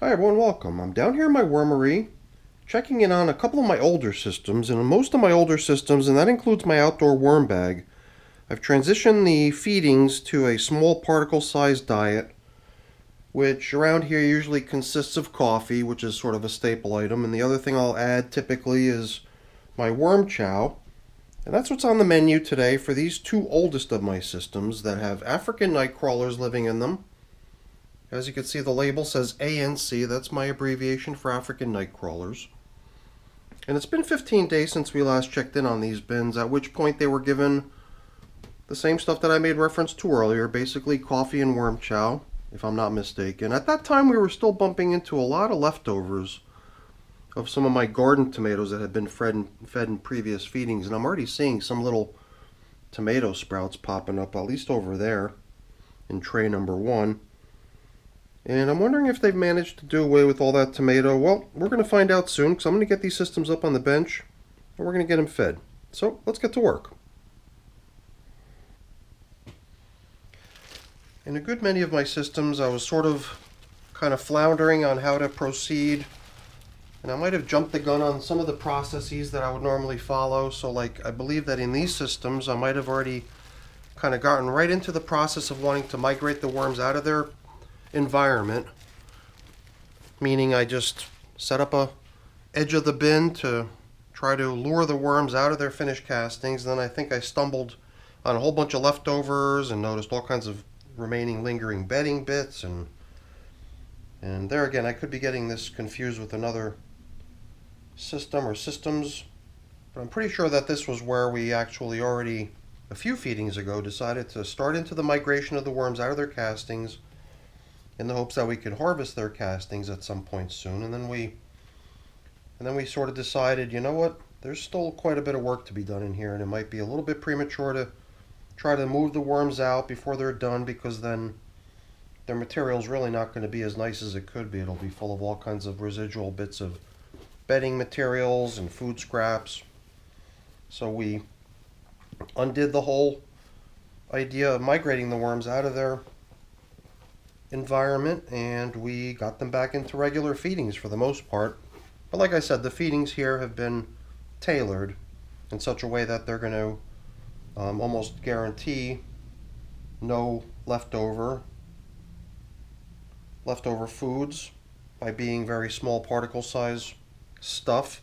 Hi everyone, welcome. I'm down here in my wormery, checking in on a couple of my older systems, and in most of my older systems, and that includes my outdoor worm bag, I've transitioned the feedings to a small particle-sized diet, which around here usually consists of coffee, which is sort of a staple item, and the other thing I'll add typically is my worm chow, and that's what's on the menu today for these two oldest of my systems that have African night crawlers living in them. As you can see, the label says ANC. That's my abbreviation for African night crawlers. And it's been 15 days since we last checked in on these bins, at which point they were given the same stuff that I made reference to earlier, basically coffee and worm chow, if I'm not mistaken. At that time, we were still bumping into a lot of leftovers of some of my garden tomatoes that had been fed in previous feedings, and I'm already seeing some little tomato sprouts popping up, at least over there in tray number 1. And I'm wondering if they've managed to do away with all that tomato. Well, we're going to find out soon, because I'm going to get these systems up on the bench, and we're going to get them fed. So, let's get to work. In a good many of my systems, I was sort of kind of floundering on how to proceed, and I might have jumped the gun on some of the processes that I would normally follow. So, like, I believe that in these systems, I might have already kind of gotten right into the process of wanting to migrate the worms out of their environment, meaning I just set up a edge of the bin to try to lure the worms out of their finished castings. Then I think I stumbled on a whole bunch of leftovers and noticed all kinds of remaining lingering bedding bits, and there again I could be getting this confused with another system or systems, but I'm pretty sure that this was where we actually already a few feedings ago decided to start into the migration of the worms out of their castings in the hopes that we could harvest their castings at some point soon. And then we sort of decided, you know what, there's still quite a bit of work to be done in here, and it might be a little bit premature to try to move the worms out before they're done, because then their material's really not going to be as nice as it could be. It'll be full of all kinds of residual bits of bedding materials and food scraps. So we undid the whole idea of migrating the worms out of their environment, and we got them back into regular feedings for the most part. But like I said, the feedings here have been tailored in such a way that they're going to almost guarantee no leftover foods by being very small particle size stuff.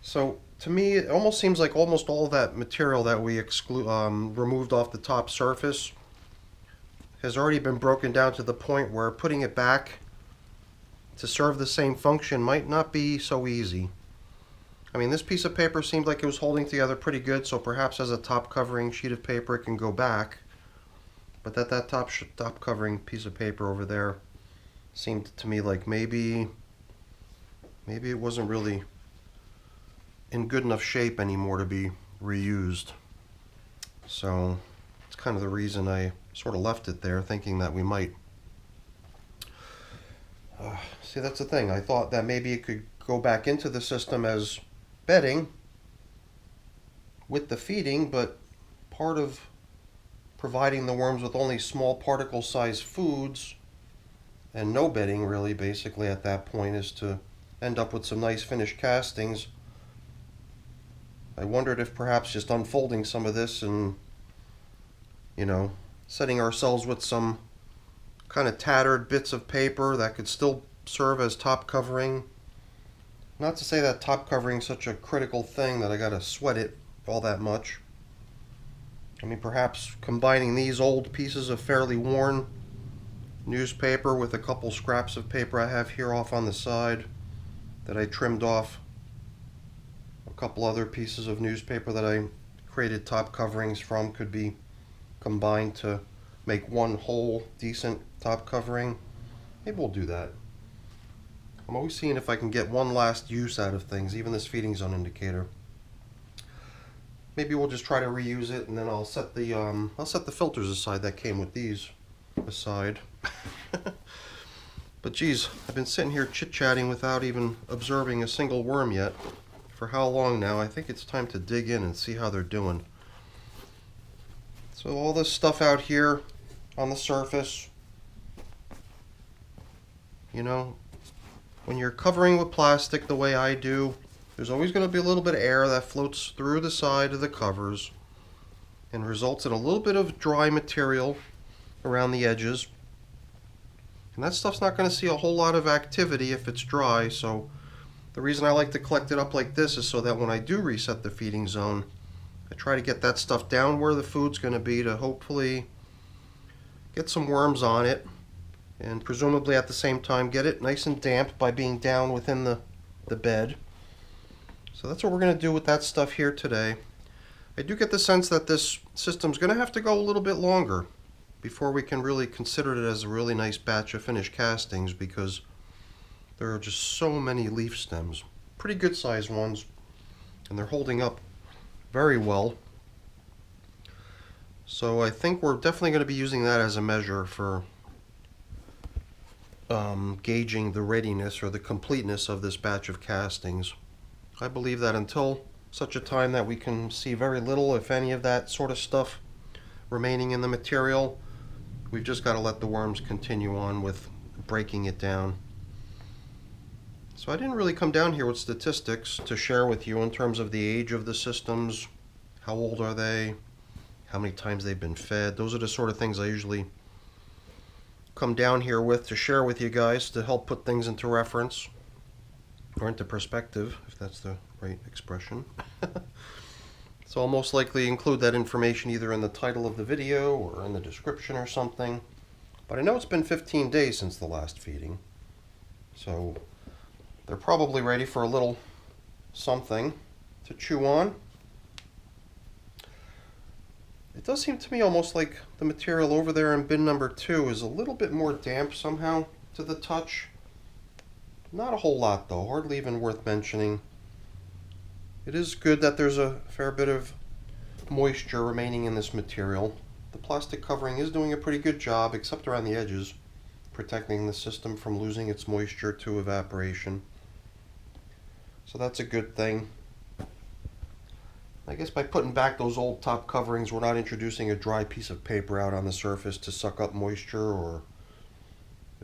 So to me, it almost seems like almost all that material that we removed off the top surface has already been broken down to the point where putting it back to serve the same function might not be so easy. I mean, this piece of paper seemed like it was holding together pretty good, so perhaps as a top covering sheet of paper it can go back. But that top covering piece of paper over there seemed to me like maybe it wasn't really in good enough shape anymore to be reused. So it's kind of the reason I sort of left it there, thinking that we might. See, that's the thing. I thought that maybe it could go back into the system as bedding with the feeding, but part of providing the worms with only small particle size foods and no bedding really basically at that point is to end up with some nice finished castings. I wondered if perhaps just unfolding some of this and, you know, setting ourselves with some kind of tattered bits of paper that could still serve as top covering. Not to say that top covering is such a critical thing that I gotta sweat it all that much. I mean, perhaps combining these old pieces of fairly worn newspaper with a couple scraps of paper I have here off on the side that I trimmed off a couple other pieces of newspaper that I created top coverings from could be combined to make one whole decent top covering. Maybe we'll do that. I'm always seeing if I can get one last use out of things, even this feeding zone indicator. Maybe we'll just try to reuse it, and then I'll set the filters aside that came with these aside. But geez, I've been sitting here chit-chatting without even observing a single worm yet. For how long now? I think it's time to dig in and see how they're doing. So all this stuff out here on the surface, You know, when you're covering with plastic the way I do, there's always going to be a little bit of air that floats through the side of the covers and results in a little bit of dry material around the edges. And that stuff's not going to see a whole lot of activity if it's dry, so the reason I like to collect it up like this is so that when I do reset the feeding zone, I try to get that stuff down where the food's going to be to hopefully get some worms on it, and presumably at the same time get it nice and damp by being down within the bed. So that's what we're going to do with that stuff here today. I do get the sense that this system's going to have to go a little bit longer before we can really consider it as a really nice batch of finished castings, because there are just so many leaf stems, pretty good sized ones, and they're holding up very well. So I think we're definitely going to be using that as a measure for gauging the readiness or the completeness of this batch of castings. I believe that until such a time that we can see very little, if any, of that sort of stuff remaining in the material, we've just got to let the worms continue on with breaking it down. So I didn't really come down here with statistics to share with you in terms of the age of the systems, how old are they, how many times they've been fed. Those are the sort of things I usually come down here with to share with you guys to help put things into reference, or into perspective, if that's the right expression. So I'll most likely include that information either in the title of the video or in the description or something. But I know it's been 15 days since the last feeding, so they're probably ready for a little something to chew on. It does seem to me almost like the material over there in bin number 2 is a little bit more damp somehow to the touch. Not a whole lot though, hardly even worth mentioning. It is good that there's a fair bit of moisture remaining in this material. The plastic covering is doing a pretty good job, except around the edges, protecting the system from losing its moisture to evaporation. So that's a good thing. I guess by putting back those old top coverings, we're not introducing a dry piece of paper out on the surface to suck up moisture, or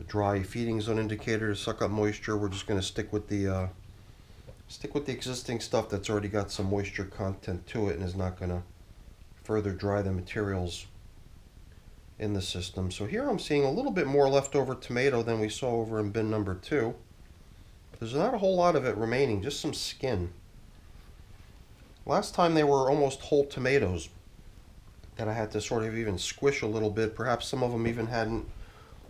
a dry feeding zone indicator to suck up moisture. We're just going to stick with the existing stuff that's already got some moisture content to it and is not going to further dry the materials in the system. So here I'm seeing a little bit more leftover tomato than we saw over in bin number 2. There's not a whole lot of it remaining, just some skin. Last time they were almost whole tomatoes that I had to sort of even squish a little bit. Perhaps some of them even hadn't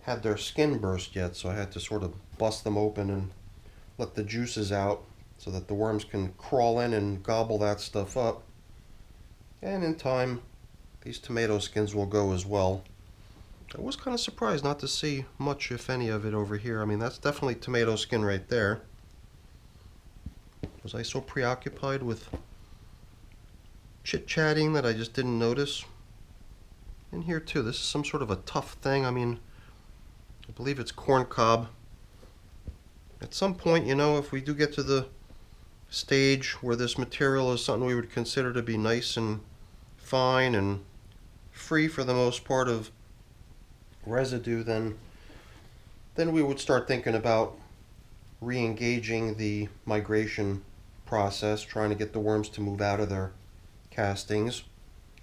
had their skin burst yet, so I had to sort of bust them open and let the juices out so that the worms can crawl in and gobble that stuff up. And in time, these tomato skins will go as well. I was kind of surprised not to see much, if any, of it over here. I mean, that's definitely tomato skin right there. Was I so preoccupied with chit-chatting that I just didn't notice? In here too, this is some sort of a tough thing. I mean, I believe it's corn cob. At some point, you know, if we do get to the stage where this material is something we would consider to be nice and fine and free for the most part of residue, then we would start thinking about re-engaging the migration process, trying to get the worms to move out of their castings,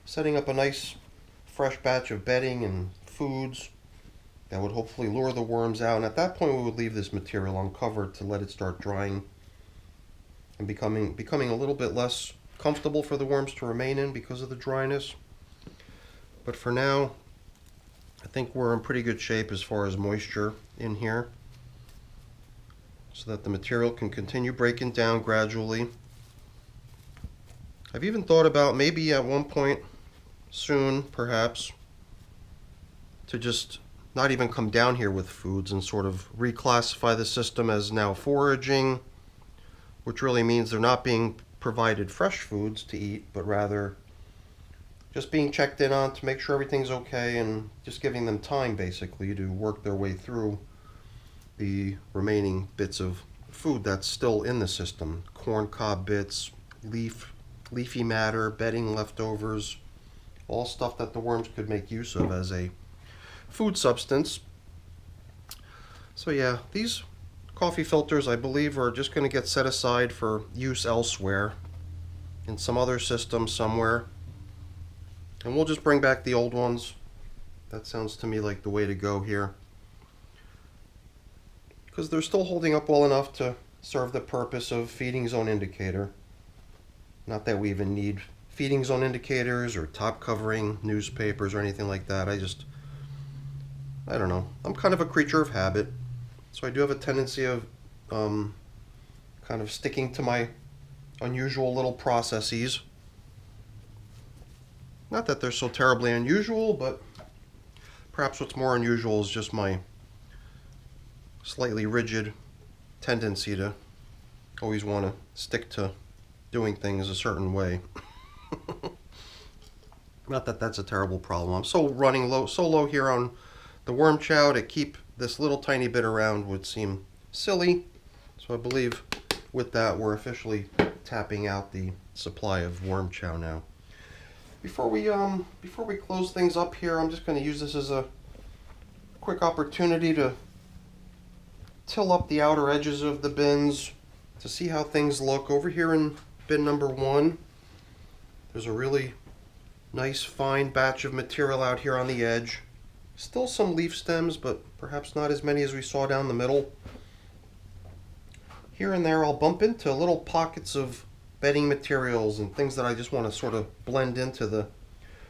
setting up a nice fresh batch of bedding and foods that would hopefully lure the worms out. And at that point we would leave this material uncovered to let it start drying and becoming a little bit less comfortable for the worms to remain in because of the dryness. But for now, I think we're in pretty good shape as far as moisture in here, so that the material can continue breaking down gradually. I've even thought about maybe at one point soon, perhaps, to just not even come down here with foods and sort of reclassify the system as now foraging, which really means they're not being provided fresh foods to eat, but rather just being checked in on to make sure everything's okay, and just giving them time basically to work their way through the remaining bits of food that's still in the system. Corn cob bits, leafy matter, bedding leftovers, all stuff that the worms could make use of as a food substance. So yeah, these coffee filters I believe are just going to get set aside for use elsewhere in some other system somewhere. And we'll just bring back the old ones. That sounds to me like the way to go here, because they're still holding up well enough to serve the purpose of feeding zone indicator. Not that we even need feeding zone indicators or top covering newspapers or anything like that. I don't know. I'm kind of a creature of habit, so I do have a tendency of kind of sticking to my unusual little processes. Not that they're so terribly unusual, but perhaps what's more unusual is just my slightly rigid tendency to always want to stick to doing things a certain way. Not that that's a terrible problem. I'm so running low here on the worm chow. To keep this little tiny bit around would seem silly. So I believe with that we're officially tapping out the supply of worm chow now. Before we close things up here, I'm just going to use this as a quick opportunity to till up the outer edges of the bins to see how things look. Over here in bin number 1, there's a really nice fine batch of material out here on the edge. Still some leaf stems, but perhaps not as many as we saw down the middle. Here and there I'll bump into little pockets of bedding materials and things that I just want to sort of blend into the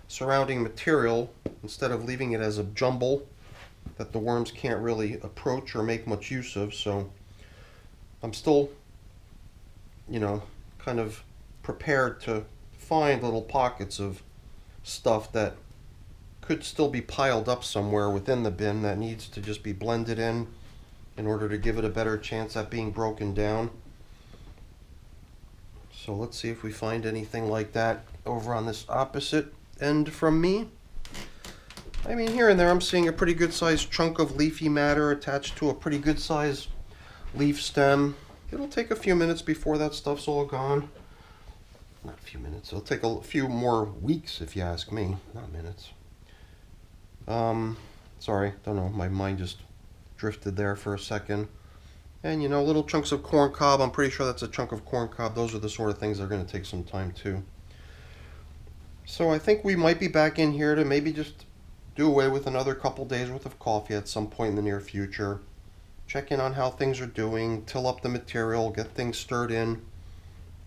surrounding material instead of leaving it as a jumble that the worms can't really approach or make much use of. So I'm still, kind of prepared to find little pockets of stuff that could still be piled up somewhere within the bin that needs to just be blended in order to give it a better chance at being broken down. So let's see if we find anything like that over on this opposite end from me. I mean, here and there I'm seeing a pretty good sized chunk of leafy matter attached to a pretty good sized leaf stem. It'll take a few minutes before that stuff's all gone. Not a few minutes, it'll take a few more weeks if you ask me, not minutes. Sorry, don't know, my mind just drifted there for a second. And little chunks of corn cob, I'm pretty sure that's a chunk of corn cob. Those are the sort of things that are going to take some time too. So I think we might be back in here to maybe just do away with another couple days worth of coffee at some point in the near future. Check in on how things are doing, till up the material, get things stirred in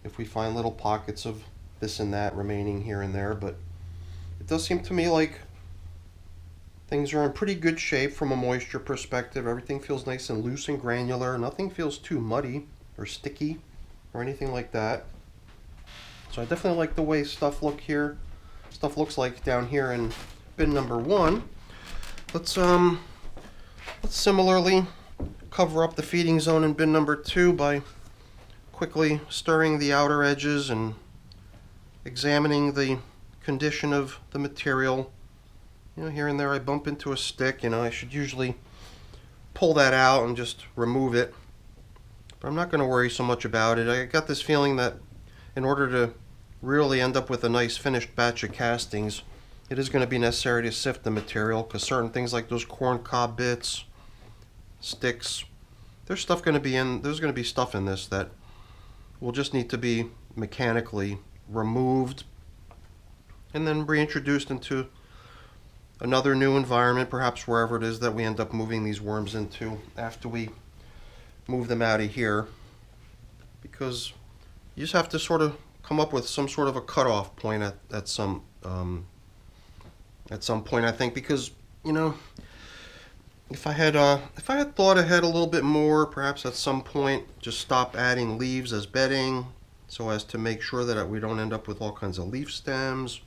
if we find little pockets of this and that remaining here and there. But it does seem to me like things are in pretty good shape from a moisture perspective. Everything feels nice and loose and granular. Nothing feels too muddy or sticky or anything like that. So I definitely like the way stuff looks like down here in bin number 1. Let's similarly cover up the feeding zone in bin number 2 by quickly stirring the outer edges and examining the condition of the material. Here and there I bump into a stick. I should usually pull that out and just remove it, but I'm not going to worry so much about it. I got this feeling that in order to really end up with a nice finished batch of castings, it is going to be necessary to sift the material, because certain things like those corn cob bits, sticks, there's going to be stuff in this that will just need to be mechanically removed and then reintroduced into another new environment, perhaps wherever it is that we end up moving these worms into after we move them out of here. Because you just have to sort of come up with some sort of a cutoff point at some point, I think, because if I had thought ahead a little bit more, perhaps at some point just stop adding leaves as bedding so as to make sure that we don't end up with all kinds of leaf stems.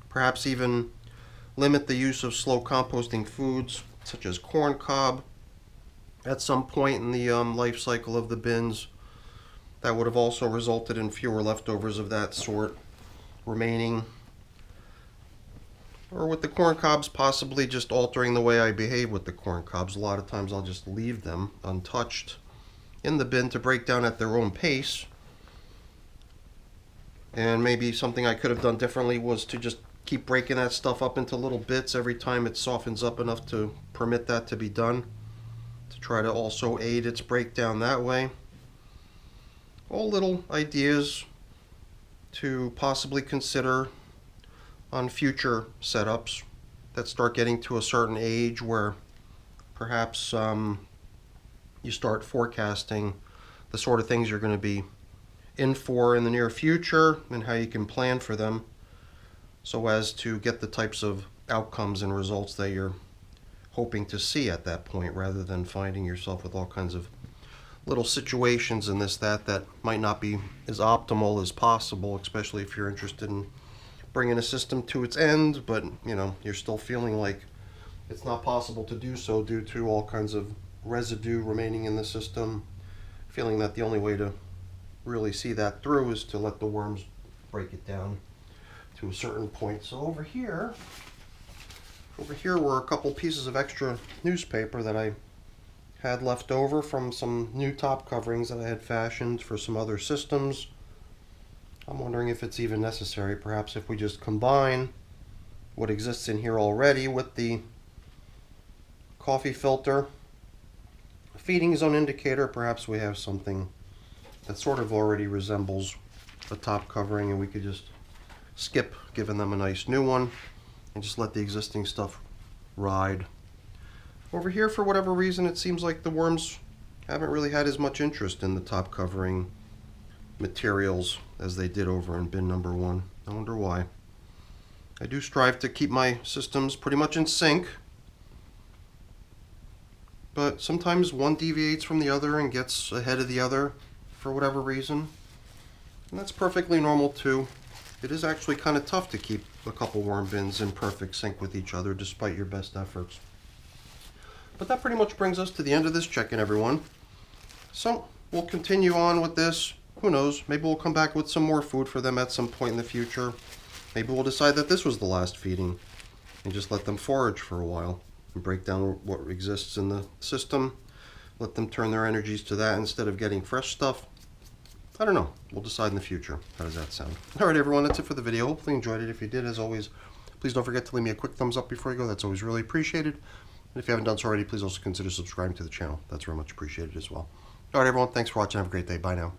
Perhaps even limit the use of slow composting foods such as corn cob at some point in the life cycle of the bins. That would have also resulted in fewer leftovers of that sort remaining. Or with the corn cobs, possibly just altering the way I behave with the corn cobs. A lot of times I'll just leave them untouched in the bin to break down at their own pace. And maybe something I could have done differently was to just keep breaking that stuff up into little bits every time it softens up enough to permit that to be done. To to try to also aid its breakdown that way. All little ideas to possibly consider on future setups that start getting to a certain age where perhaps you start forecasting the sort of things you're going to be in for in the near future and how you can plan for them so as to get the types of outcomes and results that you're hoping to see at that point, rather than finding yourself with all kinds of little situations and that might not be as optimal as possible, especially if you're interested in bringing a system to its end, but you're still feeling like it's not possible to do so due to all kinds of residue remaining in the system, feeling that the only way to really see that through is to let the worms break it down to a certain point. So over here were a couple pieces of extra newspaper that I had left over from some new top coverings that I had fashioned for some other systems. I'm wondering if it's even necessary, perhaps if we just combine what exists in here already with the coffee filter, feeding zone indicator. Perhaps we have something that sort of already resembles the top covering and we could just skip giving them a nice new one and just let the existing stuff ride. Over here, for whatever reason, it seems like the worms haven't really had as much interest in the top covering materials as they did over in bin number 1. I wonder why. I do strive to keep my systems pretty much in sync, but sometimes one deviates from the other and gets ahead of the other for whatever reason, and that's perfectly normal too. It is actually kind of tough to keep a couple worm bins in perfect sync with each other despite your best efforts. But that pretty much brings us to the end of this check-in, everyone. So we'll continue on with this. Who knows, maybe we'll come back with some more food for them at some point in the future. Maybe we'll decide that this was the last feeding and just let them forage for a while and break down what exists in the system. Let them turn their energies to that instead of getting fresh stuff. I don't know. We'll decide in the future. How does that sound? Alright everyone, that's it for the video. Hopefully you enjoyed it. If you did, as always, please don't forget to leave me a quick thumbs up before you go. That's always really appreciated. And if you haven't done so already, please also consider subscribing to the channel. That's very much appreciated as well. Alright everyone, thanks for watching. Have a great day. Bye now.